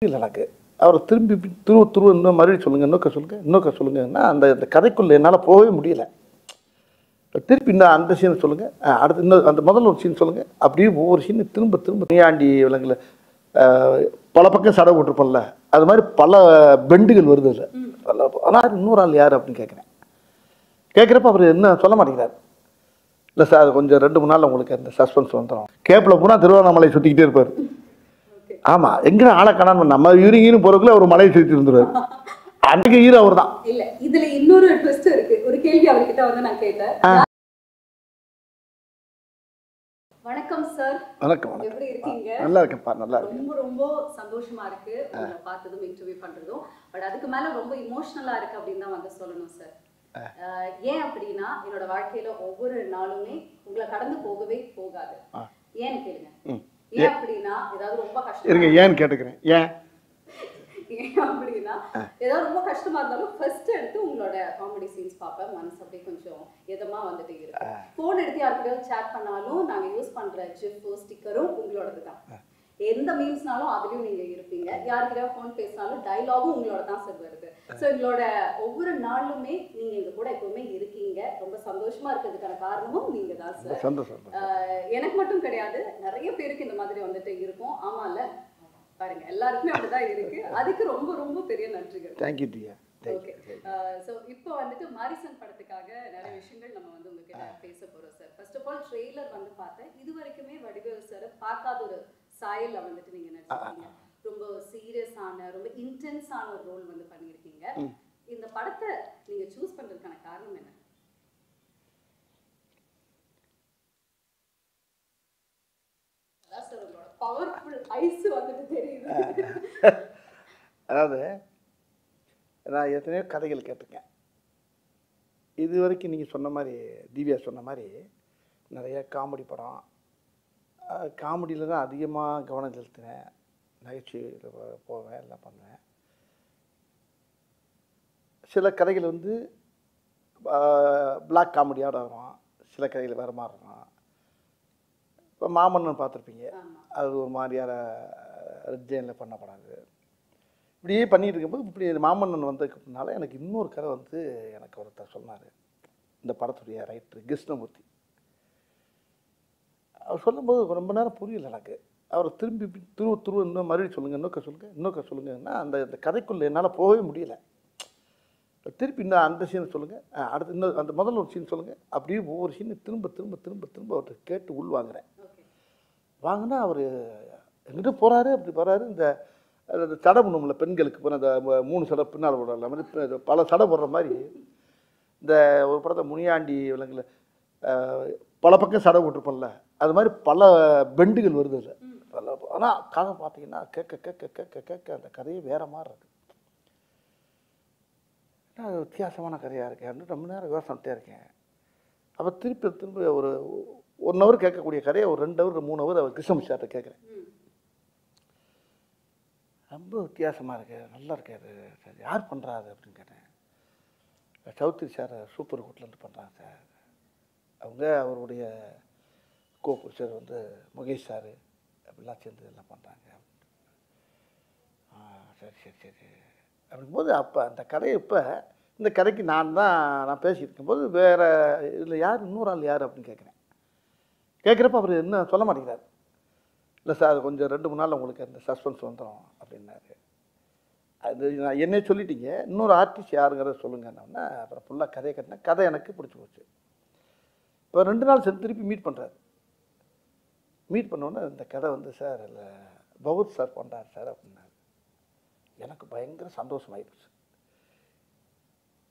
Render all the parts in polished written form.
இல்லை எனக்கு அவரை திரும்பி துருவ இன்னும் மறுபடியும் சொல்லுங்கள் இன்னொக்க சொல்லுங்கன்னா அந்த கதைக்குள்ளே என்னால் போகவே முடியல. திருப்பி இன்னும் அந்த சீனை சொல்லுங்கள், அடுத்து இன்னும் அந்த முதல்ல ஒரு சீன் சொல்லுங்கள், அப்படியே ஒவ்வொரு சீனு திரும்ப நீயாண்டி விலங்குல பல பக்கம் சடை விட்டுருப்போம்ல, அது மாதிரி பல பெண்டுகள் வருது இல்லை. ஆனால் இன்னொரு ஆள் யார் அப்படின்னு கேட்குறப்ப அவர் என்ன சொல்ல மாட்டேங்கிறார். இல்லை சார் கொஞ்சம் 2-3 நாள் உங்களுக்கு அந்த சஸ்பென்ஸ் வந்துடும். கேப்பில் போனால் திருவண்ணாமலை சுற்றிக்கிட்டே இருப்பார். ஆமா, எங்க ஆளை காணாம நம்ம ஈரங்கீரும் போறதுக்குள்ள ஒரு மலையை சுத்தி இருந்துருவாரு. அன்றைக்கு ஈர அவர் தான். இல்ல இதுல இன்னொரு ட்விஸ்ட் இருக்கு. ஒரு கேள்வி அவர்கிட்ட வந்து நான் கேட்டேன். வணக்கம் சார். வணக்கம். எப்படி இருக்கீங்க? நல்லா இருக்கேன்ப்பா, நல்லா இருக்கேன். ரொம்ப ரொம்ப சந்தோஷமா இருக்கு உங்களை பார்த்ததும் இன்டர்வியூ பண்றதும். பட் அதுக்கு மேல ரொம்ப இமோஷனலா இருக்கு அப்படின்னு தான் வந்து சொல்லணும் சார். ஏன் அப்படின்னா என்னோட வாழ்க்கையில ஒவ்வொரு நாளுமே உங்களை கடந்து போகவே போகாது. ஏன்னு கேளுங்க. ஏன் அப்படின்னா ஏதாவது ரொம்ப கஷ்டம் இருங்க, ஏன்னு கேட்டுக்கிறேன். ஏன் அப்படின்னா ஏதாவது ரொம்ப கஷ்டமா இருந்தாலும் ஃபர்ஸ்ட் எடுத்து உங்களோட காமெடி சீன்ஸ் பார்ப்பேன். மனசு அப்படியே கொஞ்சம் எதமா வந்துட்டு இருக்கு. போன் எடுத்து யாருக்கிட்ட சேட் பண்ணாலும் நாங்க யூஸ் பண்ற ஜிப் ஸ்டிக்கரும் உங்களோடது தான். எந்த மீம்ஸ்னாலும் அதுலயும் நீங்க இருப்பீங்க. யாருக்கிட்ட போன் பேசினாலும் டயலாகும் உங்களோட தான் சார் வருது. ஸோ எங்களோட ஒவ்வொரு நாளுமே நீங்க எங்க கூட எப்பவுமே இருக்கீங்க. ரொம்ப சந்தோஷமா இருக்கிறதுக்கான காரணமும் நீங்க தான் சார். சந்தோஷம். எனக்கு மட்டும் கிடையாது, நிறைய பேருக்கு இந்த மாதிரி வந்துட்டு இருக்கும். ஆமால பாருங்க, எல்லாருக்குமே அப்படிதான் இருக்கு. அதுக்கு ரொம்ப ரொம்ப பெரிய நன்றிகள். தேங்க்யூ டியா. ஓகே, ஸோ இப்போ வந்துட்டு மாரிசன் படத்துக்காக நிறைய விஷயங்கள் நம்ம வந்து உங்ககிட்ட பேச போறோம் sir. First of all trailer வந்து பார்த்தேன். இது வரைக்குமே வடிவேல் சார் பார்க்காத ஒரு சாயல்ல வந்துட்டு நீங்க நடிச்சிருக்கீங்க. ரொம்ப சீரியஸான ரொம்ப இன்டென்ஸான ஒரு ரோல் வந்து பண்ணியிருக்கீங்க. இந்த படத்தை நீங்க சூஸ் பண்றதுக்கான காரணம் என்ன? அதான் சார் உங்களோட பவர்ஃபுல் ஐஸ் வந்துட்டு தெரியுது. அதாவது நான் எத்தனையோ கதைகள் கேட்டிருக்கேன். இது வரைக்கும் நீங்கள் சொன்ன மாதிரி, திவ்யா சொன்ன மாதிரி நிறைய காமெடி படம், காமெடியில் தான் அதிகமாக கவனம் செலுத்தினேன். நகைச்சுவையில் போவேன், எல்லாம் பண்ணுவேன். சில கதைகள் வந்து பிளாக் காமெடியோட வரும், சில கதைகள் வேறு மாதிரி இருக்கும். இப்போ மாமன்னன் பார்த்துருப்பீங்க, அது ஒரு மாதிரியான ரெட் ஜெயினில் பண்ணப்படாது. இப்படியே பண்ணிகிட்டு இருக்கும்போது இப்படி மாமன்னன் வந்ததுக்கு முன்னால் எனக்கு இன்னொரு கதை வந்து எனக்கு ஒருத்தர் சொன்னார். இந்த படத்துடைய ரைட்டர் கிருஷ்ணமூர்த்தி. அவர் சொல்லும்போது ரொம்ப நேரம் புரியல எனக்கு. அவரை திரும்பி துருவ இன்னும் மறுபடியும் சொல்லுங்கள், இன்னொக்க சொல்லுங்கன்னா அந்த கதைக்குள்ளே என்னால் போகவே முடியல. திருப்பி இன்னும் அந்த சீனை சொல்லுங்கள், அடுத்து இன்னும் அந்த முதல்ல ஒரு சீன் சொல்லுங்கள், அப்படியே ஒவ்வொரு சீனு திரும்ப அவர்கிட்ட கேட்டு உள்வாங்குறேன். வாங்கினா அவர் எங்கிட்ட போகிறாரு, அப்படி போகிறாரு. இந்த சடை பண்ணும்ல பெண்களுக்கு போன அந்த 3 சடை பின்னால் போடுற மாதிரி பல சடை போடுற மாதிரி இந்த ஒரு படத்தை முனியாண்டி விலங்குல பல பக்கம் சடை விட்டுருப்போம்ல, அது மாதிரி பல பெண்டுகள் வருது இல்லை. ஆனால் கதை பார்த்தீங்கன்னா கேட்க அந்த கதையே வேறு மாதிரி இருக்குது. அது வித்தியாசமான கதையாக இருக்கேன். ரொம்ப நேரம் யோசனைட்டே இருக்கேன். அப்போ திரும்ப ஒரு 1 ஹவர் கேட்கக்கூடிய கதையை ஒரு 2 ஹவர் 3 ஹவர் அவர் கிருஷ்ணமூர்த்தி சார்கிட்ட கேட்குறேன். ரொம்ப வித்தியாசமாக இருக்கு, நல்லா இருக்காரு சார், யார் பண்ணுறாரு அப்படின்னு கேட்டேன். சௌத்ரி சார் சூப்பர் கூட்டிலேருந்து பண்ணுறாங்க சார். அவருடைய கோபுஷர் வந்து முகேஷ் சார் அப்படிலாம் சேர்ந்து எல்லாம் பண்ணுறாங்க. சரி அப்படிங்கும்போது அப்போ அந்த கதையை இப்போ இந்த கதைக்கு நான் பேசிகிட்டு இருக்கும்போது வேறு இதில் இன்னொரு ஆள் யார் அப்படின்னு கேட்குறப்ப அவர் என்ன சொல்ல மாட்டேங்கிறார். இல்லை சார் கொஞ்சம் 2-3 நாள் உங்களுக்கு அந்த சஸ்பென்ஸ் வந்துடும் அப்படின்னாரு. அது நான் என்னே சொல்லிட்டீங்க, இன்னொரு ஆர்டிஸ்ட் யாருங்கிறத சொல்லுங்கன்னா அப்புறம் ஃபுல்லாக கதையை கட்டினேன். கதை எனக்கு பிடிச்சி போச்சு. இப்போ 2 நாள் சேர்ந்து திருப்பி மீட் பண்ணுறாரு. மீட் பண்ணோன்னே இந்த கதை வந்து சார் இல்லை பவுத் சார் பண்ணுறாரு சார் அப்படின்னாரு. எனக்கு பயங்கர சந்தோஷமாயிடுச்சு.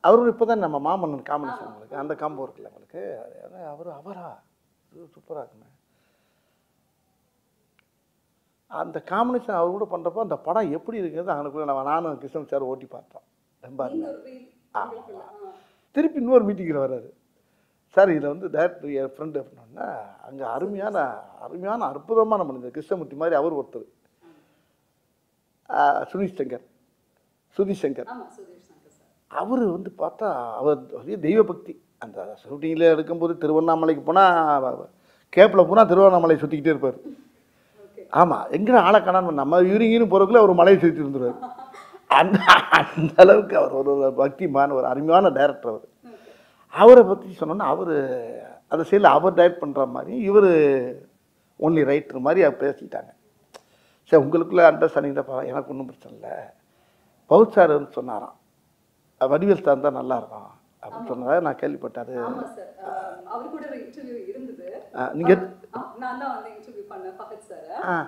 அவரும் இப்போ தான் நம்ம மாமன்னன் காம்பினேஷன் உங்களுக்கு அந்த காம்போ இருக்குல்ல உங்களுக்கு, அவரா சூப்பராக இருக்குங்க. அந்த காம்பினேஷன் அவர் கூட பண்ணுறப்போ அந்த படம் எப்படி இருக்கிறது அங்கனுக்குள்ள நானும் கிருஷ்ணன் சார் ஓட்டி பார்த்தோம். ரொம்ப திருப்பி இன்னொரு மீட்டிங்கில் வர்றாரு சார். இதில் வந்து டேரக்டர் என் ஃப்ரெண்டு அப்படின்னா அங்கே அருமையான அற்புதமான மனிதர் கிருஷ்ணமூர்த்தி மாதிரி அவர் ஒருத்தர், சுதீஷ் சங்கர். அவர் வந்து பார்த்தா அவர் தெய்வ பக்தி. அந்த ஷூட்டிங்கில் எடுக்கும்போது திருவண்ணாமலைக்கு போனால் கேப்பில் போனால் திருவண்ணாமலை சுற்றிக்கிட்டே இருப்பார். ஆமாம், எங்கே ஆளை காணான்னு நம்ம யூரிங்கின்னு போகிறதுக்குள்ள ஒரு மலையை சுற்றி இருந்துருவார். அந்த அந்த அளவுக்கு அவர் ஒரு பக்திமான ஒரு அருமையான டைரக்டர் அவர். அவரை பற்றி சொன்னோன்னா அவர் அந்த சைடில் அவர் டைரக்ட் பண்ணுற மாதிரி இவர் ஒன்லி ரைட்டர் மாதிரி அவர் பேசிட்டாங்க. சரி உங்களுக்குள்ளே அண்டர்ஸ்டாண்டிங் தான், எனக்கு ஒன்றும் பிரச்சனை இல்லை. பவுல் சார் வந்து சொன்னாராம் வடிவேல் சார் தான் நல்லா இருக்கும் அப்படின்னு சொன்னதாக நான் கேள்விப்பட்டேன். அவர் கூட ஒரு இன்டர்வியூ இருந்தது. நீங்கள் நான் தான் வந்து இன்டர்வியூ பண்ணேன் பகத் சார்.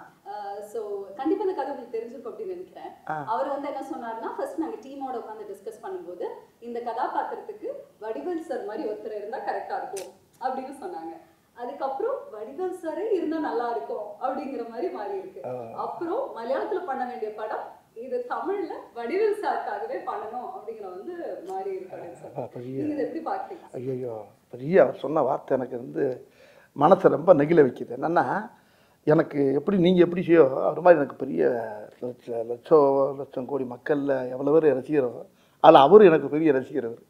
ஸோ கண்டிப்பாக அந்த கதை உங்களுக்கு தெரிஞ்சிருக்கும் அப்படின்னு நினைக்கிறேன். அவர் வந்து என்ன சொன்னார்னா, ஃபர்ஸ்ட் நாங்கள் டீமோட உட்காந்து டிஸ்கஸ் பண்ணும்போது இந்த கதாபாத்திரத்துக்கு வடிவேல் சார் மாதிரி ஒருத்தர் இருந்தால் கரெக்டாக இருக்கும் அப்படின்னு சொன்னாங்க. அதுக்கப்புறம் வடிவேல் சாரே இருந்தால் நல்லா இருக்கும் அப்படிங்கிற மாதிரி மாறி இருக்கு. அப்புறம் மலையாளத்தில் பண்ண வேண்டிய படம் இது தமிழ்ல வடிவேல் சாருக்காகவே பண்ணணும் அப்படிங்கிற வந்து மாறி இருக்கு. நீங்க எப்படி பாக்குறீங்க? ஐயோ, பெரிய அவர் சொன்ன வார்த்தை எனக்கு வந்து மனசை ரொம்ப நெகிழ வைக்குது. என்னன்னா, எனக்கு எப்படி நீங்கள் எப்படி செய்யோ அவர் மாதிரி எனக்கு பெரிய லட்சம் கோடி மக்களில் எவ்வளோ பேர் ரசிக்கிறவர், அதில் அவர் எனக்கு பெரிய ரசிக்கிறவர்.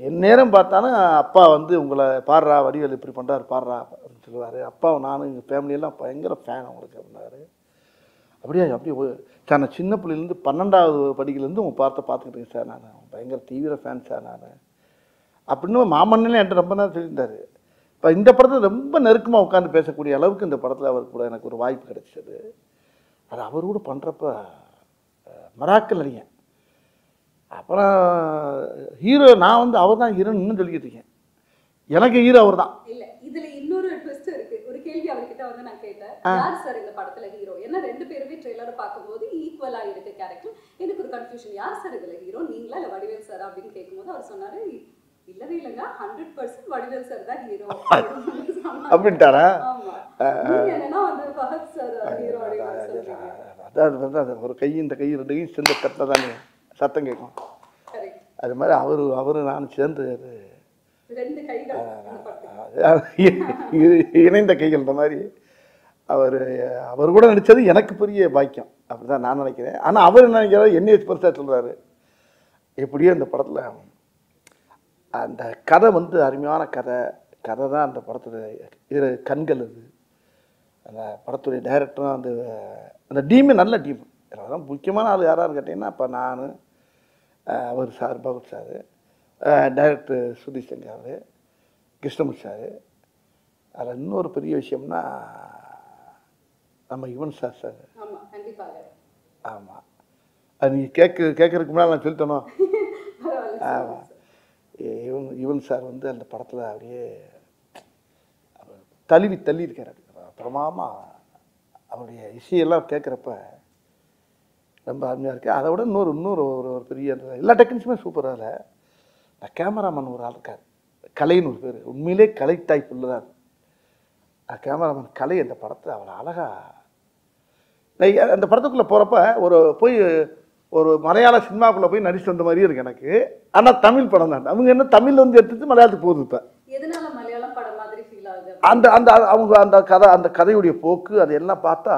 என் நேரம் பார்த்தாலும் அப்பா வந்து உங்களை பாடுறா வடிவேல் இப்படி பண்ணுறாரு பாடுறா அப்படின்னு சொல்லுவார். அப்பாவை நானும் எங்கள் ஃபேமிலியெல்லாம் பயங்கர ஃபேன் அவங்களுக்கு அப்படின்னாரு. அப்படியே சார் நான் சின்ன பிள்ளைலேருந்து 12வது படிக்கிலேருந்து உங்கள் பார்த்துக்கிட்டேங்க சார், நான் பயங்கர தீவிர ஃபேன் சார் நான் அப்படின்னு மாமன்னே என்கிட்ட ரொம்ப நேரம் சொல்லியிருந்தார். இப்போ இந்த படத்தில் ரொம்ப நெருக்கமாக உட்காந்து பேசக்கூடிய அளவுக்கு இந்த படத்தில் அவர் கூட எனக்கு ஒரு வாய்ப்பு கிடைச்சது. அது அவர் கூட பண்ணுறப்ப மராக்கல் அறிஞன். அப்புறம் ஹீரோ நான் வந்து அவர் தான் ஹீரோன்னு இன்னும் சொல்லிக்கிட்டு இருக்கேன். எனக்கு ஹீரோ அவர் தான். இல்லை, இதில் இன்னொரு ட்விஸ்ட் இருக்குது. ஒரு கேள்வி அவர்கிட்ட வந்து நான் கேட்டேன், யார் சார் இந்த படத்தில் ஹீரோ? ஏன்னா 2 பேருமே ட்ரெய்லரை பார்க்கும்போது ஈக்குவலாக இருக்கு கேரக்டர். எனக்கு ஒரு கன்ஃபியூஷன், யார் சார் இதில் ஹீரோ, நீங்களா இல்லை வடிவேல் சார் அப்படின்னு கேட்கும்போது அவர் சொன்னார், இல்லவே இல்லைங்க 100% வடிவேல் சார் தான் ஹீரோ அப்படின்ட்டாரா? என்னன்னா வந்து ஃபஹத் சார் ஹீரோ அப்படின்னு. அதான் ஒரு கை இந்த கை 2 கையும் சேர்ந்து கட்டில் தானே சத்தம் கேட்கும். அது மாதிரி அவரு நான் சேர்ந்து இணைந்த கைகள் இந்த மாதிரி அவர் கூட நடித்தது எனக்கு பெரிய பாக்கியம் அப்படிதான் நான் நினைக்கிறேன். ஆனால் அவர் என்ன நினைக்கிறாரு, என்னைய பெருசாக சொல்கிறாரு. எப்படியோ இந்த படத்தில் அந்த கதை வந்து அருமையான கதை தான் அந்த படத்துடைய கண்கள். அது அந்த படத்துடைய டைரக்டரும் அந்த டீமே நல்ல டீம். அதான் முக்கியமான ஆள் யாரான்னு கேட்டிங்கன்னா, இப்போ நான் அவர் sir Bhagat sir, director Sudheesh Shankar அவர், கிருஷ்ணமூர்த்தி சார். அதில் இன்னொரு பெரிய விஷயம்னா நம்ம யுவன் சார். ஆமாம், அது நீங்கள் கேட்கறதுக்கு முன்னாடி நான் சொல்லிட்டேனோ. ஆமாம், யுவன் சார் வந்து அந்த படத்தில் அப்படியே தள்ளி இருக்கார். பிரமாமா அவருடைய இசையெல்லாம் கேட்குறப்ப ரொம்ப அருமையாக இருக்குது. அதை விட இன்னொரு ஒரு பெரிய எல்லா டெக்னிக்ஸுமே சூப்பராக இல்லை. இந்த கேமராமேன் ஒரு ஆள் இருக்கார், கலைன்னு ஒரு பேர், உண்மையிலே கலை டைப் உள்ளதார் கேமராமேன் கலை. அந்த படத்தை அவ்வளோ அழகாக அந்த படத்துக்குள்ளே போகிறப்ப ஒரு மலையாள சினிமாக்குள்ளே போய் நடிச்சு வந்த மாதிரியே இருக்குது எனக்கு. ஆனால் தமிழ் படம் தான். அவங்க என்ன தமிழ் வந்து எடுத்துட்டு மலையாளத்துக்கு போகுது. இப்போ அந்த கதையுடைய போக்கு அது எல்லாம் பார்த்தா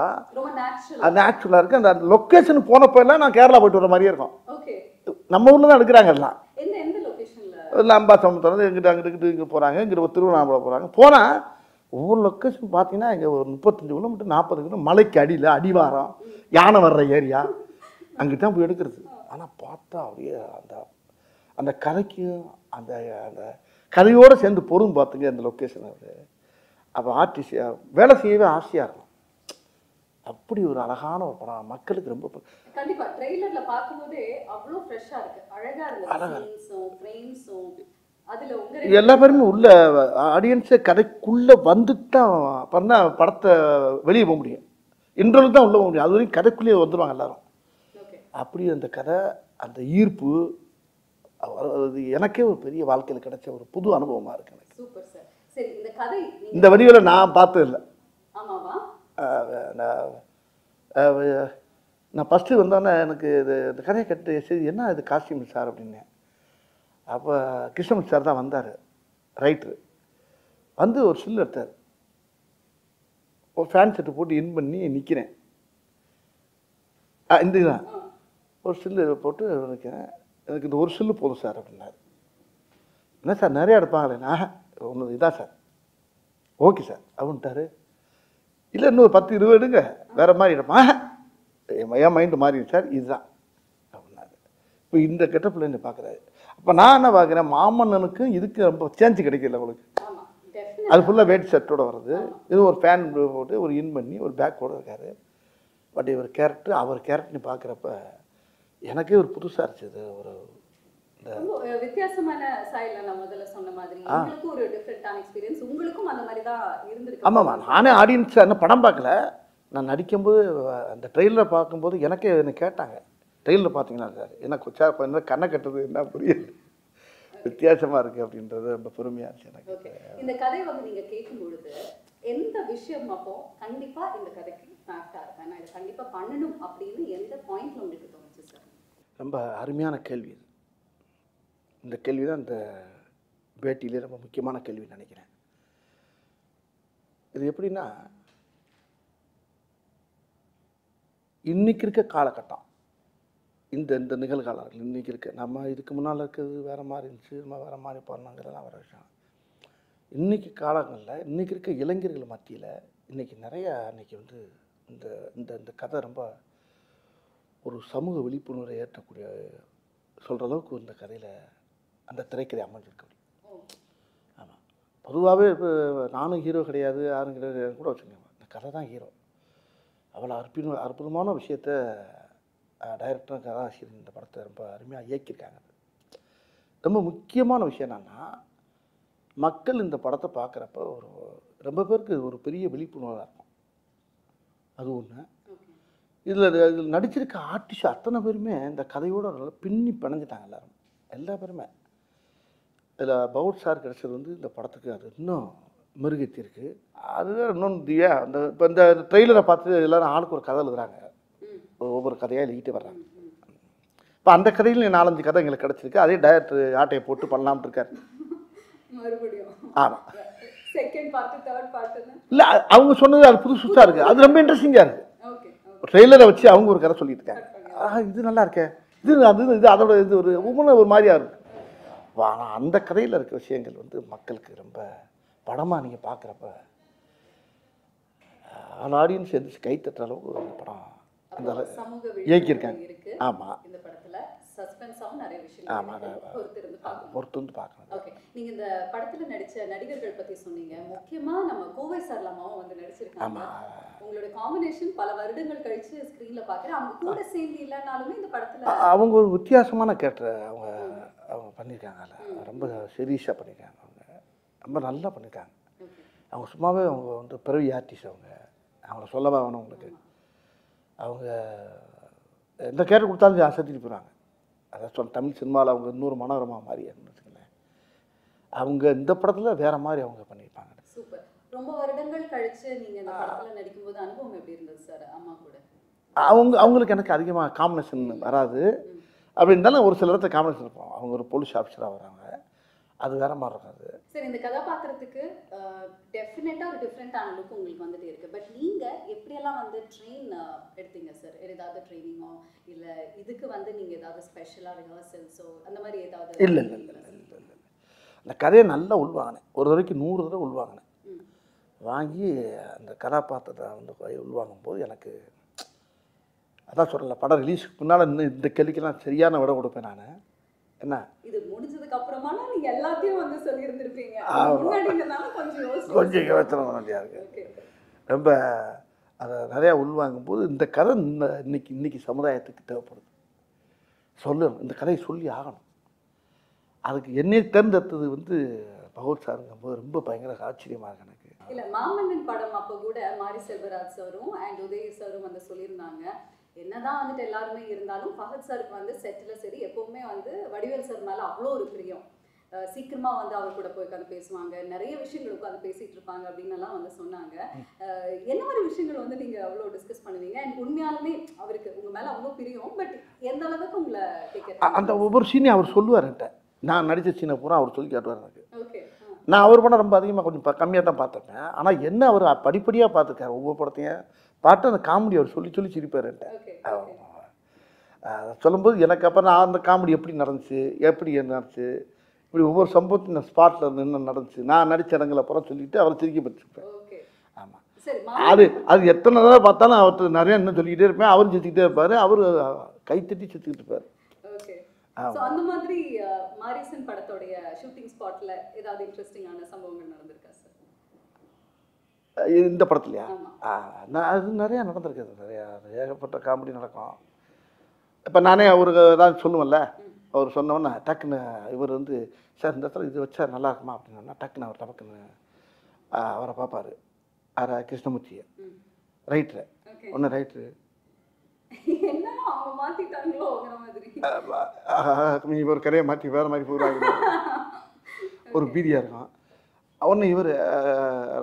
நேச்சுரலாக இருக்குது. அந்த லொக்கேஷன் போனப்போ எல்லாம் நான் கேரளா போயிட்டு வர மாதிரியே இருக்கும். நம்ம ஊரில் தான் எடுக்கிறாங்க எல்லாம். இல்லை அம்பாசமுத்திரம் அங்கிட்டு இங்கே போகிறாங்க, இங்கே திருவண்ணாமலை போகிறாங்க. போனால் ஒவ்வொரு லொக்கேஷன் பார்த்தீங்கன்னா இங்கே ஒரு 35 கிலோமீட்டர் 40 கிலோமீட்டர் மலைக்கு அடியில் அடிவாரம் யானை வர்ற ஏரியா அங்கிட்ட தான் போய் எடுக்கிறது. ஆனால் பார்த்தா அப்படியே அந்த கதைக்கும் அந்த கதையோடு சேர்ந்து பொருள் பார்த்துங்க அந்த லொக்கேஷன். அது அப்போ ஆர்டிஸ்டாக வேலை செய்யவே ஆசையாக இருக்கும். அப்படி ஒரு அழகான ஒரு படம், மக்களுக்கு ரொம்ப கண்டிப்பா ட்ரெய்லர்ல பாக்கும்போதே அவ்வளவு ஃப்ரெஷ்ஷா இருக்கு, அழகா இருக்கு. சீன்ஸும் ஃப்ரேம்ஸும் அதுல உங்க எல்லா பேருமே உள்ள ஆடியன்ஸே கதைக்குள்ள வந்துட்டான் பண்ணா படத்தை வெளியே போக முடியும். இன்ட்ரோலுக்கு தான் உள்ள போக முடியும். அது வரைக்கும் கதைக்குள்ளேயே வந்துடுவாங்க எல்லாரும். அப்படி அந்த கதை அந்த ஈர்ப்பு எனக்கே ஒரு பெரிய வாழ்க்கையில் கிடைச்ச ஒரு புது அனுபவமாக இருக்கு எனக்கு. Super sir. சரி, இந்த கதை இந்த வடிவில் நான் பார்த்தது இல்லை. ஆமாவா? நான் ஃபஸ்ட்டு வந்தோன்னே எனக்கு இந்த கதையை கட்டு சரி என்ன இது காஸ்டியூம் சார் அப்படின்னு. அப்போ கிருஷ்ணமூர்த்தி சார் தான் வந்தார், ரைட்ரு. வந்து ஒரு சில்லு எடுத்தார், ஒரு ஃபேன் செட்டு போட்டு இன் பண்ணி நிற்கிறேன். இந்த தான் ஒரு சில்லு போட்டு நிற்கிறேன். எனக்கு இந்த ஒரு சில்லு போதும் சார் அப்படின்னாரு. என்ன சார் நிறையா எடுப்பாங்களேண்ணா? ஒன்று இதான் சார். ஓகே சார் அப்படின்ட்டாரு. இல்லை இன்னொரு 10-20 எடுங்க வேற மாதிரி இடமா என் மைண்டு மாறிடுச்சு சார் இதுதான் அப்படின்னாரு. இப்போ இந்த கெட்டப்பில் என்ன பார்க்குறாரு. அப்போ நான் என்ன பார்க்குறேன், மாமன்னனுக்கும் இதுக்கு ரொம்ப சேஞ்சு கிடைக்கல உங்களுக்கு. ஆமா டெஃபினட் அது ஃபுல்லாக வேட் ஷர்ட்டோட வருது, இது ஒரு ஃபேன் போட்டு ஒரு இன் பண்ணி ஒரு பேக்கோடு இருக்காரு. பட் இவர் கேரக்டர் அவர் கேரக்டர்னு பார்க்குறப்ப எனக்கே ஒரு புதுசாக இருந்துச்சு. ஒரு ரொம்ப வித்தியாசமான ஸ்டைல்ல நான் முதல்ல சொன்ன மாதிரி உங்களுக்கும் ஒரு டிஃபரெண்டான எக்ஸ்பீரியன்ஸ், உங்களுக்கும் அந்த மாதிரி தான் இருந்திருக்கு. ஆமாம்மா, நானே ஆடியன்ஸ் என்ன படம் பார்க்கல, நான் நடிக்கும்போது அந்த ட்ரெயிலரை பார்க்கும்போது எனக்கே என்ன கேட்டாங்க, ட்ரெயிலர் பார்த்தீங்களா சார் என்ன கொச்சா என்ன கண்ணை கட்டுறது என்ன புரியல, வித்தியாசமாக இருக்குது அப்படின்றது ரொம்ப பெருமையாக இருந்துச்சு எனக்கு. ஓகே, இந்த கதை வந்து நீங்க கேட்கும் பொழுது எந்த விஷயம் அப்போ கண்டிப்பா இந்த கதைக்கு மேக்டா இருக்கேன், நான் இதை கண்டிப்பா பண்ணணும் அப்படின்னு எந்த பாயிண்ட்ல உங்களுக்கு தோணுச்சு சார்? ரொம்ப அருமையான கேள்வி இது. இந்த கேள்வி தான் இந்த பேட்டியிலே ரொம்ப முக்கியமான கேள்வின்னு நினைக்கிறேன். இது எப்படின்னா, இன்னைக்கு இருக்க காலகட்டம், இந்த இந்த நிகழ்காலம் இன்னைக்கு இருக்க, நம்ம இதுக்கு முன்னால் இருக்கிறது வேற மாதிரி இருந்துச்சு, நம்ம வேற மாதிரி பண்ணாங்கிறதெல்லாம் வர விஷயம். இன்னைக்கு காலங்களில் இன்னைக்கு இருக்க இளைஞர்கள் மத்தியில் இன்னைக்கு நிறையா இன்னைக்கு வந்து இந்த இந்த இந்த கதை ரொம்ப ஒரு சமூக விழிப்புணர்வை ஏற்றக்கூடிய சொல்கிற அளவுக்கு இந்த கதையில் அந்த திரைக்கதை அமைஞ்சிருக்கு. ஆமாம், பொதுவாகவே இப்போ நானும் ஹீரோ கிடையாது, யாரும் கிடையாது கூட வச்சுக்கோங்க, இந்த கதை தான் ஹீரோ. அவ்வளோ அற்புதமான விஷயத்த டைரக்டரும் கதாசிரியர் இந்த படத்தை ரொம்ப அருமையாக இயக்கியிருக்காங்க. ரொம்ப முக்கியமான விஷயம் என்னென்னா, மக்கள் இந்த படத்தை பார்க்குறப்ப ஒரு ரொம்ப பேருக்கு ஒரு பெரிய விழிப்புணர்வாக இருக்கும். அது ஒன்று. இதில் நடிச்சிருக்க ஆர்டிஸ்ட் அத்தனை பேருமே இந்த கதையோட பின்னி பிணைஞ்சிட்டாங்க. எல்லா பேருமே இதில் பவுட் சார் கிடச்சது வந்து இந்த படத்துக்கு அது இன்னும் மெருகேற்றி இருக்குது. அதுதான் இன்னொன்று அந்த இப்போ இந்த ட்ரெய்லரை பார்த்து எல்லோரும் ஆளுக்கு ஒரு கதை எழுதுறாங்க, ஒவ்வொரு கதையாக எழுதிட்டு வர்றாங்க. இப்போ அந்த கதையில் 4-5 கதை எங்களுக்கு கிடச்சிருக்கு. அதே டைரக்டர் ஆட்டையை போட்டு பண்ணலாம்னு இருக்காரு. ஆமாம், செகண்ட் பார்ட் தேர்ட் பார்ட் இல்லை அவங்க சொன்னது அது புதுசாக இருக்குது, அது ரொம்ப இன்ட்ரெஸ்டிங்காக இருக்குது. ட்ரெய்லரை வச்சு அவங்க ஒரு கதை சொல்லிட்டு இருக்காங்க, இது நல்லா இருக்கே, இது அது இது அதோட இது ஒரு ஒவ்வொன்றும் ஒரு மாதிரியாக இருக்குது. ஆனால் அந்த கதையில் இருக்க விஷயங்கள் வந்து மக்களுக்கு ரொம்ப படமாக நீங்கள் பார்க்குறப்ப அந்த ஆடியன்ஸ் எதிர்த்து கை தட்டுற அளவுக்கு அந்த படம் அந்த இயக்கியிருக்காங்க. ஆமாம், இந்த படத்தில் சஸ்பென்ஸாகவும் நிறைய விஷயங்கள் ஆமாம், பொறுத்து வந்து பார்க்கணும். ஓகே, நீங்கள் இந்த படத்தில் நடித்த நடிகர்கள் பற்றி சொன்னீங்க. முக்கியமாக நம்ம கோவை சரளமாவும் வந்து நடிச்சிருக்காங்க. உங்களோட காம்பினேஷன் பல வருடங்கள் கழிச்சு ஸ்க்ரீன்ல பார்க்குறேன். அவங்க கூட சேர்ந்து இல்லைனாலுமே இந்த படத்தில் அவங்க ஒரு வித்தியாசமான கேரக்டர் அவங்க பண்ணியிருக்காங்க. ரொம்ப சீரியஸாக பண்ணியிருக்காங்க. அவங்க ரொம்ப நல்லா பண்ணியிருக்காங்க. அவங்க சும்மாவே அவங்க வந்து பிறவி ஆர்டிஸ்ட். அவங்கள சொல்லவே வேணும் உங்களுக்கு. அவங்க எந்த கேரக்டர் கொடுத்தாலும் அசத்திட்டு போகிறாங்க. அதான் சொல்ல, தமிழ் சினிமாவில் அவங்க இன்னொரு மனோரமா மாதிரி வச்சுக்கலேன். அவங்க இந்த படத்தில் வேற மாதிரி அவங்க பண்ணியிருப்பாங்க. சூப்பர். ரொம்ப வருடங்கள் கழிச்சு நீங்கள் இந்த படத்தில் நடிக்கும்போது அனுபவம் எப்படி இருந்தது சார் அம்மா கூட? அவங்களுக்கு எனக்கு அதிகமாக காம்பினேஷன் வராது. அப்படி இருந்தாலும் ஒரு சில இடத்துல காம்பினேஷன் இருப்போம். அவங்க ஒரு போலீஸ் ஆஃபீஸராக வராங்க, அது வேற மாதிரி இருக்காது. சரி, இந்த கதாபாத்திரத்துக்கு டெஃபினட்டாக ஒரு டிஃப்ரெண்ட்டான லுக் உங்களுக்கு வந்துட்டு இருக்குது. பட் நீங்கள் எப்படியெல்லாம் வந்து ட்ரெயின் எடுத்தீங்க சார்? ஏதாவது ட்ரைனிங்கோ இல்லை இதுக்கு வந்து நீங்கள் ஏதாவது ஸ்பெஷலாக ரிஹர்சல்ஸோ அந்த மாதிரி ஏதாவது? இல்லை இல்லை இல்லை இல்லை இல்லை அந்த கதையை நல்லா உள்வாங்கினேன். ஒரு தடவைக்கு 100 தடவை உள்வாங்கினேன். வாங்கி அந்த கதாபாத்திரத்தை வந்து உள்வாங்கும் போது எனக்கு அதான் சொல்லலை, படம் ரிலீஸுக்கு முன்னால் இன்னும் இந்த கேள்விக்கெல்லாம் சரியான விட கொடுப்பேன் நான். என்ன இது முடிஞ்சதுக்கு அப்புறமா நீங்க எல்லாத்தையும் வந்து சொல்லியிருந்திருப்பீங்க. கொஞ்சம் யோசனை வேண்டியா இருக்கு. ரொம்ப அதை நிறையா உள்வாங்கும் போது இந்த கதை இன்னைக்கு சமுதாயத்துக்கு தேவைப்படுது. சொல்லணும், இந்த கதையை சொல்லி ஆகணும். அதுக்கு என்னை தேர்ந்தெடுத்தது வந்து பகவத் சாருங்கும் போது ரொம்ப பயங்கர ஆச்சரியமாக இருக்கு எனக்கு. இல்லை, மாமன்னன் படம் அப்போ கூட மாரி செல்வராஜ் சாரும் அண்ட் உதய் சாரும் வந்து சொல்லியிருந்தாங்க, என்னதான் வந்துட்டு எல்லாருமே இருந்தாலும் ஃபஹத் சாருக்கு வந்து செட்டில் சரி எப்பவுமே வந்து வடிவேல் சார் மேலே அவ்வளோ ஒரு பிரியம். சீக்கிரமா வந்து அவர் கூட போய் உட்காந்து பேசுவாங்க, நிறைய விஷயங்கள் உட்காந்து பேசிட்டு இருப்பாங்க அப்படின்னு எல்லாம் வந்து சொன்னாங்க. என்ன மாதிரி விஷயங்கள் வந்து நீங்க அவ்வளோ டிஸ்கஸ் பண்ணுவீங்க? அண்ட் உண்மையாலுமே அவருக்கு உங்க மேல அவ்வளோ பிரியம், பட் எந்த அளவுக்கு உங்களை கேட்க அந்த ஒவ்வொரு சீனையும் அவர் சொல்லுவார் என்கிட்ட. நான் நடித்த சீனை பூரா அவர் சொல்லி காட்டுவார் எனக்கு. ஓகே, நான் அவர் படம் ரொம்ப அதிகமாக கொஞ்சம் கம்மியாக தான் பார்த்துருப்பேன். ஆனால் என்ன அவர் படிப்படியாக பார்த்துருக்காரு. ஒவ்வொரு படத்தையும் பார்த்து அந்த காமெடி அவர் சொல்லி சொல்லி சிரிப்பார் என்கிட்ட. சொல்லும்போது எனக்கு அப்புறம் நான் அந்த காமெடி எப்படி நடந்துச்சு, எப்படி நடந்துச்சு, இப்படி ஒவ்வொரு சம்பவத்தையும் நான் ஸ்பாட்டில் நின்று நடந்துச்சு, நான் நடித்த இடங்களை அப்புறம் சொல்லிவிட்டு அவரை சிரிக்க பற்றிருப்பேன். ஆமாம், சரி அது அது எத்தனை தடவை பார்த்தாலும் அவர்கிட்ட நிறைய இன்னும் சொல்லிக்கிட்டே இருப்பேன். அவரும் சிரிச்சுக்கிட்டே இருப்பார். அவர் கைத்தட்டி சிரிச்சுக்கிட்டு இருப்பார். ஓகே. சோ அந்த மாதிரி மாரிசன் படத்தோடைய ஷூட்டிங் ஸ்பாட்ல ஏதாவது இன்ட்ரெஸ்டிங்கான சம்பவங்கள் நடந்திருக்கா சார்? இந்த படத்துலையா? ஆமா. அது நிறையா நடந்திருக்குது. நிறையா ஏகப்பட்ட காமெடி நடக்கும். இப்போ நானே அவருக்கு ஏதாவது சொல்லுவேன்ல, அவர் சொன்னோன்னே டக்குன்னு இவர் வந்து சார் இந்த இடத்துல இது வச்சா நல்லா இருக்குமா அப்படின்னா டக்குன்னு அவர் டக்குன்னு அவரை பார்ப்பார். கிருஷ்ணமூர்த்தியை ரைட்ரு ஓகே. ஒன்று ரைட்ரு என்ன அவங்க மாத்திட்டாங்களோங்கிற மாதிரி. நீ ஒரு கரையை மாற்றி வேறு மாதிரி போகிறாங்க. ஒரு பீதியாக இருக்கும். ஒன்று இவர்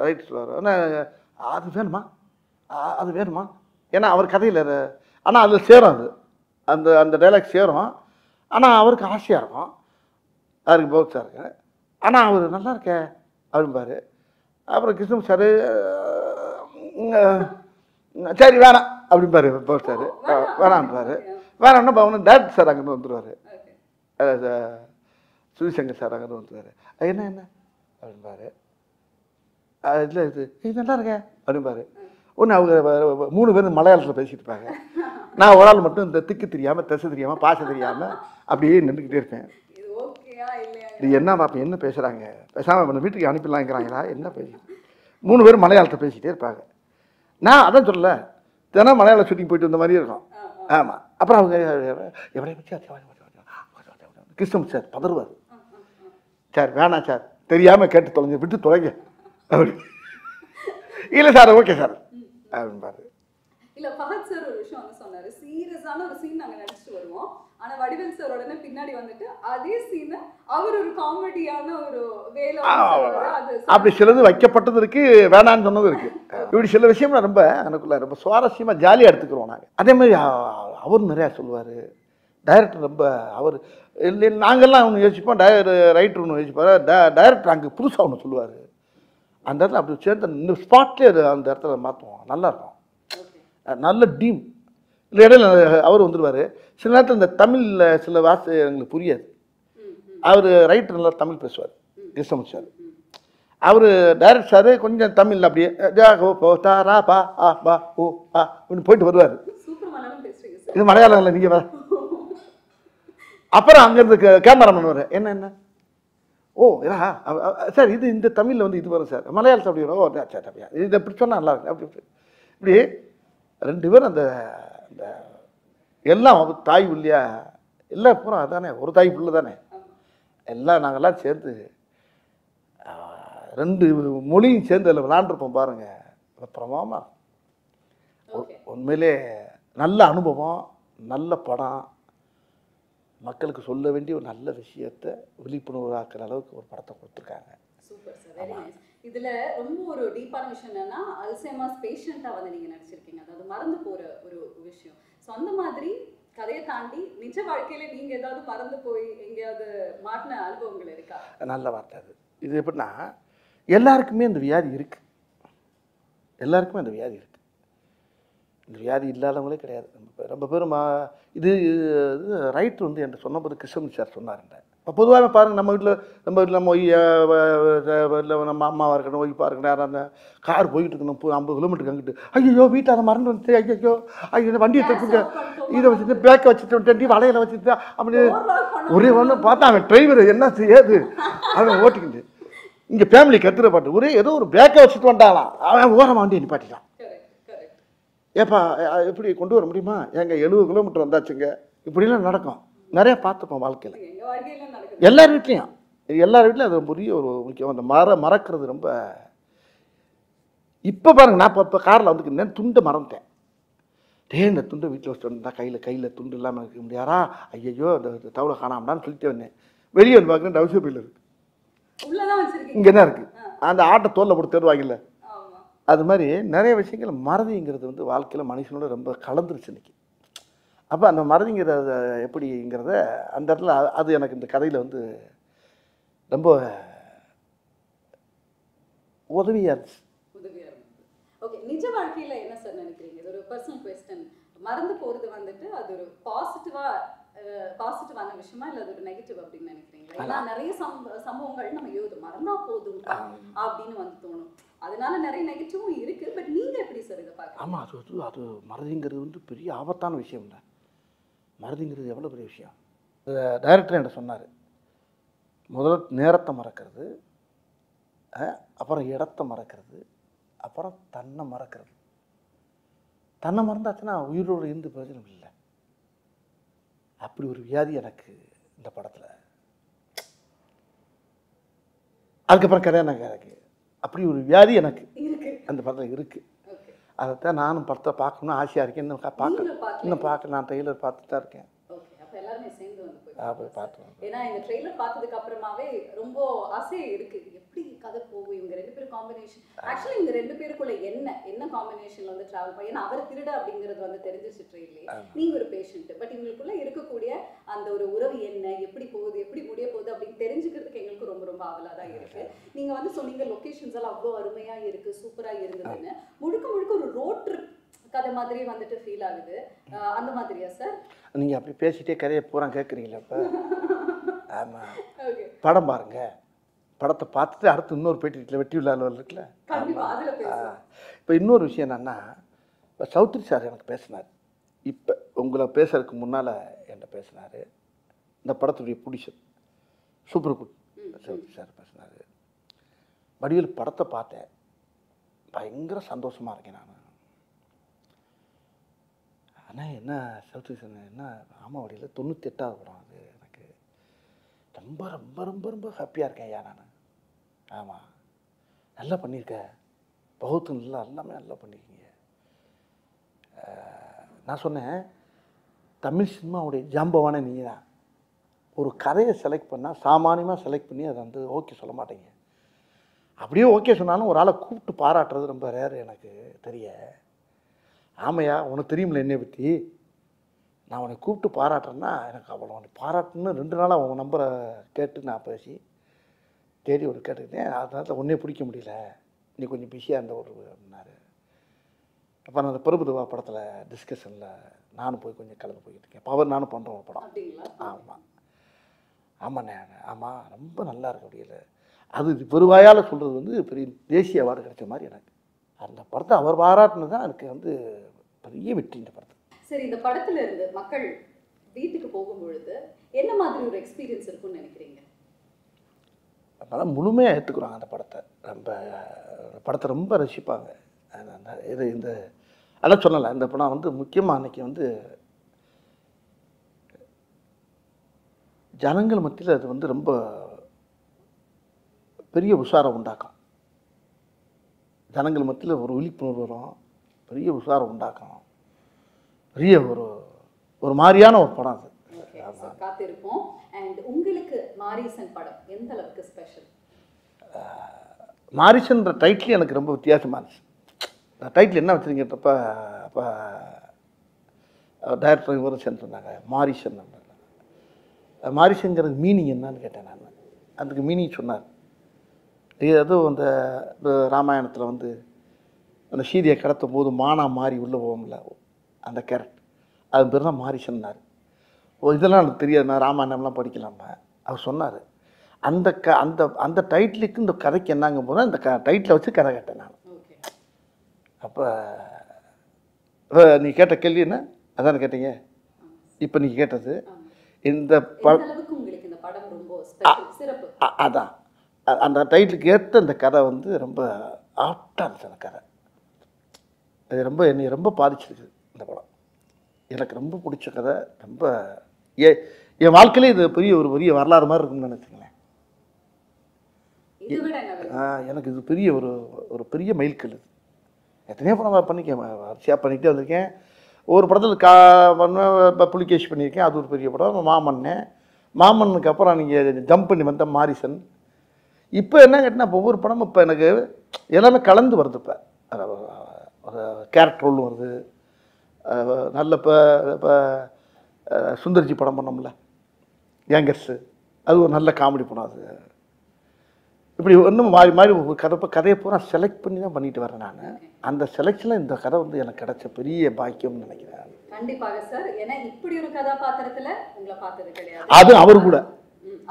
ரைட் சொல்லுவார். ஆனால் அது வேணுமா, அது வேணுமா, ஏன்னா அவர் கதையில் ஆனால் அதில் சேரும். அது அந்த அந்த டைலாக் சேரும். ஆனால் அவருக்கு ஆசையாக இருக்கும், அவருக்கு பௌத்ஸாக இருக்கு. ஆனால் அவர் நல்லா இருக்கே அப்படிம்பார். அப்புறம் கிருஷ்ணன் சார் சரி வேணாம் அப்படிம்பாரு. பௌத் சார் வேணான்றாரு. வேணாம்னா பவன் டேரக்டர் சார் அங்கேருந்து வந்துடுவார். சுதிசங்கர் சார் அங்கேருந்து வந்துடுவார். என்ன என்ன அப்படின்பாரு. இல்லை இது நல்லா இருக்கேன் அப்படின்பாரு. ஒன்று அவங்க 3 பேரும் மலையாளத்தில் பேசிட்டு இருப்பாங்க. நான் ஒரு ஆள் மட்டும் இந்த திக்கு தெரியாமல் திசை தெரியாமல் பாச தெரியாமல் அப்படியே நின்றுக்கிட்டே இருப்பேன். இது என்ன பார்ப்பேன், என்ன பேசுகிறாங்க, பேசாமல் வீட்டுக்கு அனுப்பிடலாங்கிறாங்களா, என்ன பேசிட்டு 3 பேரும் மலையாளத்தை பேசிகிட்டே இருப்பாங்க. நான் அதான் சொல்லலை, தினம் மலையாள ஷூட்டிங் போயிட்டு வந்த மாதிரியே இருக்கும். ஆமாம். அப்புறம் அவங்க எவரை வச்சு கிருஷ்ணன் சார் பதறுவார். சார் வேணாம் சார், தெரியாமல் கேட்டு தொலைங்க, விட்டு தொலைங்க அப்படி. இல்லை சார் ஓகே சார் அப்படின்பாரு. இல்ல ஃபஹத் சார் ஒரு விஷயம் வந்து சொன்னாரு. சீரியஸான ஒரு சீன் நாங்க நடிச்சிட்டு வருவோம். ஆனா வடிவேல் சார் உடனே பின்னாடி வந்துட்டு அதே சீனை அவர் ஒரு காமெடியான ஒரு வேலை அப்படி சிலது வைக்கப்பட்டது இருக்கு, வேணான்னு சொன்னது இருக்கு. இப்படி சில விஷயம் ரொம்ப எனக்குள்ள ரொம்ப சுவாரஸ்யமா ஜாலியாக எடுத்துக்கிறோம் நாங்கள். அதே மாதிரி அவரும் நிறையா சொல்லுவார். டைரக்டர் ரொம்ப அவர் இல்லை, நாங்கள்லாம் ஒன்று யோசிப்போம், ரைட்டர் ஒன்று யோசிப்பார். டைரக்டர் அங்கே புதுசாக ஒன்று சொல்லுவார். அந்த இடத்துல அப்படி சேர்ந்து இந்த ஸ்பாட்லேயே அது அந்த இடத்துல மாற்றுவோம், நல்லாயிருக்கும். நல்ல டீம் இல்லை. இடையில அவர் வந்துடுவார். சில நேரத்தில் இந்த தமிழில் சில வார்த்தை எங்களுக்கு புரியாது. அவர் ரைட்டர் நல்லா தமிழ் பேசுவார், கிருஷ்ணமூர்த்தி சார். அவர் டைரக்டர் சார் கொஞ்சம் தமிழில் அப்படியே தாரா பா ஆ பா ஓ ஆ அப்படின்னு போயிட்டு வருவார். இது மலையாளம் இல்லை, நீங்கள் வர. அப்புறம் அங்கேருந்து கேமராமேன் வர என்ன என்ன ஓ இதா சார் இது இந்த தமிழில் வந்து இது வரும் சார், மலையாளத்தை அப்படி வரும். ஓ சார் அப்படியா, இது எப்படி சொன்னால் நல்லா இருக்கு அப்படி இப்படி 2 பேரும் அந்த அந்த எல்லாம் தாய் பிள்ளையா எல்லாம் பூரா அதானே, ஒரு தாய் பிள்ளை தானே எல்லாம். நாங்கள்லாம் சேர்ந்து 2 மொழியும் சேர்ந்து அதில் விளாண்டுருப்போம் பாருங்கள். பிரமாமா உண்மையிலே நல்ல அனுபவம், நல்ல படம், மக்களுக்கு சொல்ல வேண்டிய ஒரு நல்ல விஷயத்தை விழிப்புணர்வாக்குற அளவுக்கு ஒரு படத்தை கொடுத்துருக்காங்க. Super sir, very nice. இதுல ரொம்ப ஒரு டீப்பான விஷயம் என்னன்னா, அல்சைமர்ஸ் பேஷண்டா வந்து நீங்க நடிச்சிருக்கீங்க, அதாவது மறந்து போற ஒரு விஷயம். ஸோ அந்த மாதிரி கதையை தாண்டி நிஜ வாழ்க்கையில நீங்க ஏதாவது மறந்து போய் எங்கேயாவது மாட்டின அனுபவங்கள் இருக்கா? நல்ல வார்த்தை அது. இது எப்படின்னா, எல்லாருக்குமே இந்த வியாதி இருக்கு, எல்லாருக்குமே அந்த வியாதி இருக்கு. இந்த வியாதி இல்லாதவங்களே கிடையாது. ரொம்ப பேரும் இது ரைட்டர் வந்து என்கிட்ட சொன்னபோது கிருஷ்ணன் சார் சொன்னாருங்க. இப்போ பொதுவாக பாருங்கள், நம்ம வீட்டில் நம்ம இல்லை நம்ம அம்மாவாக இருக்கணும், ஒய்ஃபாக இருக்கணும், யாரும் அந்த கார் போயிட்டு இருக்கணும் 50 கிலோமீட்டருக்கு அங்கிட்டு, ஐயோ வீட்டை அதை மறந்து வந்துட்டு, ஐயோ ஐயோ வண்டியை தப்புங்க, இதை வச்சுட்டு பேக்கை வச்சுட்டு வலையில் வச்சுட்டு அப்படி ஒரே ஒன்று பார்த்தா அவன் டிரைவர் என்ன செய்யாது அவன் ஓட்டிக்கிட்டு இங்கே ஃபேமிலி கத்துற பாட்டு ஒரே ஏதோ ஒரு பேக்கை வச்சுட்டு வந்தாலாம், அவன் ஓரமாக வண்டியை நிப்பாட்டிட்டான். ஏப்பா எப்படி கொண்டு வர முடியுமா, எங்கள் 70 கிலோமீட்டர் வந்தாச்சுங்க. இப்படிலாம் நடக்கும், நிறையா பார்த்துப்போம் வாழ்க்கையில், எல்லார் வீட்லேயும். எல்லார் வீட்லையும் அது பெரிய ஒரு முக்கியம். அந்த மறக்கிறது ரொம்ப. இப்போ பாருங்கள், நான் இப்போ காரில் வந்துருந்தேன், துண்டை மறந்துட்டேன். இந்த துண்டை வீட்டில் வச்சுட்டு வந்தா கையில் துண்டு இல்லாமல் இருக்க முடியாரா, ஐயோ அந்த தவளை காணாமடான்னு சொல்லிட்டு வந்தேன். வெளியே வந்து பார்க்குறேன், டவுசர் பையில் இருக்குது, இங்கே தான் இருக்குது. அந்த ஆட்டை தோலில் போட்டு தேடுவாங்கல்ல, அது மாதிரி நிறைய விஷயங்கள் மறதிங்கிறது வந்து வாழ்க்கையில் மனுஷனோட ரொம்ப கலந்துருச்சு இன்னைக்கு. அப்போ அந்த மறதிங்கிறத எப்படிங்கிறத அந்த இடத்துல அது எனக்கு இந்த கதையில் வந்து ரொம்ப உதவியாக இருந்துச்சு. ஓகே, நிஜ வாழ்க்கையில் என்ன சார் நினைக்கிறீங்க? இது ஒரு பர்சனல் குவெஸ்டன். மறந்து போகிறது வந்துட்டு அது ஒரு பாசிட்டிவான விஷயமா இல்லை அது ஒரு நெகட்டிவ் அப்படின்னு நினைக்கிறீங்களா? ஏன்னா நிறைய சம்பவங்கள் நம்ம மறந்தா போதும் அப்படின்னு வந்து தோணும். அதனால நிறைய நெகட்டிவும் இருக்கு. பட் நீங்க எப்படி சார் இதை பார்க்குறீங்க? ஆமாம், அது மறதிங்கிறது வந்து பெரிய ஆபத்தான விஷயம் தான். மறதிங்கிறது எவ்வளோ பெரிய விஷயம். டைரக்டர் என்கிட்ட சொன்னார், முதல்ல நேரத்தை மறக்கிறது, அப்புறம் இடத்த மறக்கிறது, அப்புறம் தன்னை மறக்கிறது. தன்னை மறந்தாச்சுன்னா உயிரோடு இருந்து பிரயோஜனம் இல்லை. அப்படி ஒரு வியாதி எனக்கு இந்த படத்தில். அதுக்கப்புறம் கல்யாணம் எனக்கு அப்படி ஒரு வியாதி எனக்கு அந்த படத்தில் இருக்குது. அதைத்தான் நானும் படத்தை பார்க்கணும்னு ஆசையாக இருக்கேன். இன்னும் பார்க்க நான் ட்ரெய்லர் பார்த்துட்டு தான் இருக்கேன். ஏன்னா இந்த ட்ரெய்லர் பார்த்ததுக்கு அப்புறமாவே ரொம்ப ஆசை இருக்கு, எப்படி கதை போகும், இவங்க ரெண்டு பேரும் காம்பினேஷன். ஆக்சுவலி இந்த ரெண்டு பேருக்குள்ள என்ன காம்பினேஷன்ல வந்து டிராவல் பண்ணி, ஏன்னா அவர் திருட அப்படிங்கிறது வந்து தெரிஞ்சிச்சு ட்ரெயிலே, நீங்க ஒரு பேஷண்ட். பட் இவங்களுக்குள்ள இருக்கக்கூடிய அந்த ஒரு உறவு என்ன, எப்படி போகுது, எப்படி முடிய போகுது அப்படின்னு தெரிஞ்சுக்கிறதுக்கு எங்களுக்கு ரொம்ப ரொம்ப ஆவலா தான் இருக்கு. நீங்க வந்து சொன்னீங்க லொகேஷன்ஸ் எல்லாம் அவ்வளோ அருமையா இருக்கு, சூப்பரா இருந்ததுன்னு. முழுக்க முழுக்க ஒரு ரோட் ட்ரிப் கதை மாதிரி வந்துட்டு ஃபீல் ஆகுது. அந்த மாதிரியா சார்? நீங்கள் அப்படி பேசிட்டே கதையை பூரா கேட்குறீங்களா இப்போ? ஆமாம், படம் பாருங்க. படத்தை பார்த்துட்டு அடுத்து இன்னொரு பேட்டி வெட்டி உள்ள இருக்குல்ல. இப்போ இன்னொரு விஷயம் என்னன்னா, இப்போ சௌத்ரி சார் எனக்கு பேசினார். இப்போ உங்களை பேசுறதுக்கு முன்னால் என்கிட்ட பேசினார். இந்த படத்துடைய producer super good Choudary sir பேசினார். வடிவேல் படத்தை பார்த்தேன், பயங்கர சந்தோஷமாக இருக்கேன் நான். ஆனால் என்ன சௌத்ரி சார் என்ன ராமாவடியில் 98வது படம் அது. எனக்கு ரொம்ப ரொம்ப ரொம்ப ரொம்ப ஹாப்பியாக இருக்கேன் ஐயா நான். ஆமாம், நல்லா பண்ணியிருக்க, பகுத்து நல்லா எல்லாமே நல்லா பண்ணியிருக்கீங்க. நான் சொன்னேன், தமிழ் சினிமாவுடைய ஜாம்பவான நீங்கள் தான். ஒரு கதையை செலக்ட் பண்ணால் சாமானியமாக செலக்ட் பண்ணி அதை வந்து ஓகே சொல்ல மாட்டேங்க. அப்படியே ஓகே சொன்னாலும் ஒரு ஆளை கூப்பிட்டு பாராட்டுறது ரொம்ப ரேர் எனக்கு தெரிய. ஆமையா, உனக்கு தெரியுமில்ல என்னை பற்றி, நான் உன்னை கூப்பிட்டு பாராட்டுறேன்னா எனக்கு அவ்வளோ உன்னை பாராட்டுன்னு 2 நாளாக உன் நம்பரை கேட்டு நான் பேசி தேடி ஒரு கேட்டுக்கிட்டேன். அதனால ஒன்றே பிடிக்க முடியல, நீ கொஞ்சம் பிஸியாக இருந்த ஒரு அப்படின்னாரு. அப்போ நான் அந்த பிரபுதேவா படத்தில் டிஸ்கஷனில் நானும் போய் கொஞ்சம் கலந்து போய்கிட்டு இருக்கேன். பவர் நானும் பண்ணுறேன் ஒரு படம். ஆமாம் ஆமாண்ணே, ஆமாம் ரொம்ப நல்லா இருக்கு அப்படியில. அது பெருவாயால் சொல்கிறது வந்து பெரிய தேசிய அவார்டு கிடைச்ச மாதிரி எனக்கு. அந்த படத்தை அவர் பாராட்டினது தான் எனக்கு வந்து பெரிய வெற்றி இந்த படத்தை. சரி, இந்த படத்துல இருந்து மக்கள் வீட்டுக்கு போகும்பொழுது என்ன மாதிரி ஒரு எக்ஸ்பீரியன்ஸ் இருக்கும்னு நினைக்கிறீங்க? அதனால் முழுமையாக ஏற்றுக்குறாங்க அந்த படத்தை. படத்தை ரொம்ப ரசிப்பாங்க. இது இந்த அதான் சொல்லலை, இந்த படம் வந்து முக்கியமாக அன்றைக்கி வந்து ஜனங்கள் மத்தியில் அது வந்து ரொம்ப பெரிய உஷாரம் உண்டாக்கும். ஜனங்கள் மத்தியில் ஒரு விழிப்புணர்வு வரும், பெரிய உஷாரம் உண்டாக்கும். பெரிய ஒரு மாதிரியான ஒரு படம் அது. காத்திருப்போம். அண்ட் உங்களுக்கு மாரிசன் படம் எந்த அளவுக்கு ஸ்பெஷல்? மாரிசன்ற டைட்டில் எனக்கு ரொம்ப வித்தியாசமாக இருந்துச்சு. டைட்டில் என்ன வச்சுருங்கப்ப அப்போ டைரக்டர் இவரும் சேர்ந்து சொன்னாங்க மாரிசன். மாரிசன்கிறது மீனிங் என்னன்னு கேட்டேன் நான். அதுக்கு மீனிங் சொன்னார். அதுவும் அந்த ராமாயணத்தில் வந்து அந்த சீதையை கடத்தும் போது மானா மாறி உள்ளே போகும்ல, அந்த கேரக்டர், அது பேர் தான் மாரிசன்னார். இதெல்லாம் எனக்கு தெரியாது, நான் ராமாயணம்லாம் படிக்கலாமா. அவர் சொன்னார் அந்த அந்த டைட்டிலுக்கு இந்த கதைக்கு என்னங்க போனால் இந்த டைட்டிலை வச்சு கதை கேட்டேன் நான். அப்போ நீ கேட்ட கேள்வி என்ன அதான் கேட்டீங்க. இப்போ நீங்கள் கேட்டது இந்த அதான் அந்த டைட்டிலுக்கு ஏற்ற இந்த கதை வந்து ரொம்ப ஆப்டாக இருந்துச்சு. அந்த கதை அது ரொம்ப என்னை ரொம்ப பாதிச்சிருக்கு. இந்த படம் எனக்கு ரொம்ப பிடிச்ச கதை. ரொம்ப என் வாழ்க்கையிலே இது பெரிய வரலாறு மாதிரி இருக்குன்னு நினச்சிங்களேன். எனக்கு இது பெரிய ஒரு பெரிய மைல்கல். இது எத்தனையோ படம் பண்ணிக்கேன், வரிசையாக பண்ணிகிட்டே வந்திருக்கேன். ஒவ்வொரு படத்தில் புலிகேஷ் பண்ணியிருக்கேன், அது ஒரு பெரிய படம். மாமன்னுக்கு அப்புறம் நீங்கள் ஜம்ப் பண்ணி வந்த மாரிசன். இப்போ என்ன கேட்டினா ஒவ்வொரு படமும் இப்போ எனக்கு எல்லாமே கலந்து வருது. இப்போ ஒரு கேரக்டர் ரோல் வருது. நல்ல இப்போ சுந்தர்ஜி படம் பண்ணோம்ல யங்கர்ஸு, அது ஒரு நல்ல காமெடி படம். அது இப்படி இன்னும் மாறி ஒரு கதையை பூரா செலக்ட் பண்ணி தான் பண்ணிட்டு வரேன் நான். அந்த செலக்ஷனில் இந்த கதை வந்து எனக்கு கிடைச்ச பெரிய பாக்கியம்னு நினைக்கிறேன். கண்டிப்பாக சார். ஏன்னா இப்படி ஒரு கதாபாத்திரத்தில் உங்களை பார்த்தது கிடையாது. அது அவர் கூட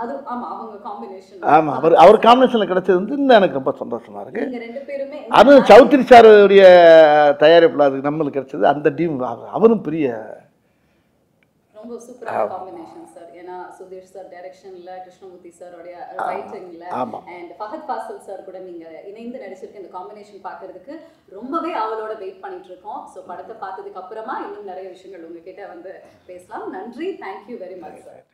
அது ஆமா அவங்க காம்பினேஷன். ஆமாம், அவர் காம்பினேஷனில் கிடைச்சது வந்து இன்னும் எனக்கு ரொம்ப சந்தோஷமா இருக்கு. நீங்க ரெண்டு பேருமே அதுவும் சௌத்ரி சாருடைய தயாரிப்பில் அது நம்மளுக்கு கிடைச்சது. அந்த டீம் அவரும் பெரிய ரொம்ப சூப்பரான காம்பினேஷன் சார். ஏன்னா சுதீர் சார் டைரக்ஷன்ல, கிருஷ்ணமூர்த்தி சாரோடைய ரைட்டிங்ல அண்ட் ஃபஹத் ஃபாசில் சார் கூட நீங்க இணைந்து நடிச்சிருக்க இந்த காம்பினேஷன் பார்க்கிறதுக்கு ரொம்பவே அவளோட வெயிட் பண்ணிட்டு இருக்கோம். ஸோ படத்தை பார்த்ததுக்கு அப்புறமா இன்னும் நிறைய விஷயங்கள் உங்ககிட்ட வந்து பேசலாம். நன்றி, தேங்க்யூ வெரி மச் சார்.